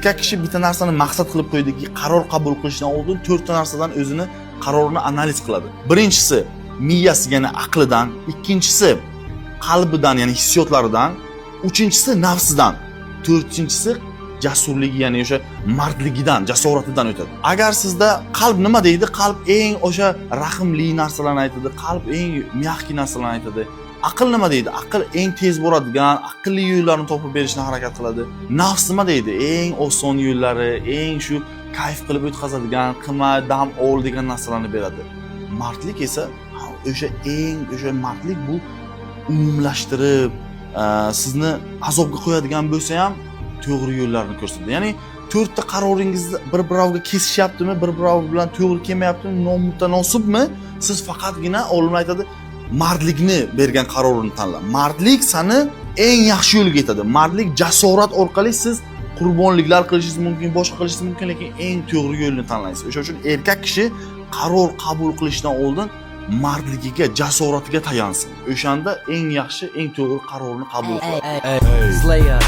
erkak kishi bitta narsani maqsad qilib qo'ydiki, qaror qabul qilishdan oldin 4 ta narsadan o'zini qarorini analiz qiladi. Birinchisi miyasi, ya'ni aqlidan, ikkinchisi qalbidan, ya'ni hissiyotlaridan, uchinchisi nafsidan, to'rtinchisi jasurligi, ya'ni o'sha mardligidan, jasoratidan o'tadi. Agar sizda qalb nima deydi? Qalb eng o'sha rahimli narsalarni aytadi, qalb eng miyaqki narsalarni aytadi. Aql nima deydi? Aql eng tez boradigan, aqlli yo'llarni topib berishga harakat qiladi. Nafs nima deydi? Eng oson yo'llari, eng shu kayf qilib o'tkazadigan, qilma, dam ol degan narsalarni beradi. Mardlik esa o'sha mardlik bu umumlashtirib, sizni azobga qo'yadigan bo'lsa ham to'g'ri yo'llarni ko'rsatadi. Ya'ni 4 ta qaroringizni bir-biriga kesishyaptimi, bir-biri bilan to'g'ri kelmayaptimi, nomutanosibmi? Siz faqatgina olimlar aytadi, mardlikni bergan qarorini tanla. Mardlik seni eng yaxshi yo'lga yetadi. Mardlik jasorat orqali siz qurbonliklar qilishingiz mumkin, boshqa qilishingiz mumkin, lekin eng to'g'ri yo'lni tanlaysiz. O'sha uchun erkak kishi qaror qabul qilishdan oldin mardligiga, jasoratiga tayansin. O'shanda eng yaxshi, eng to'g'ri qarorni qabul qiladi. Slayer.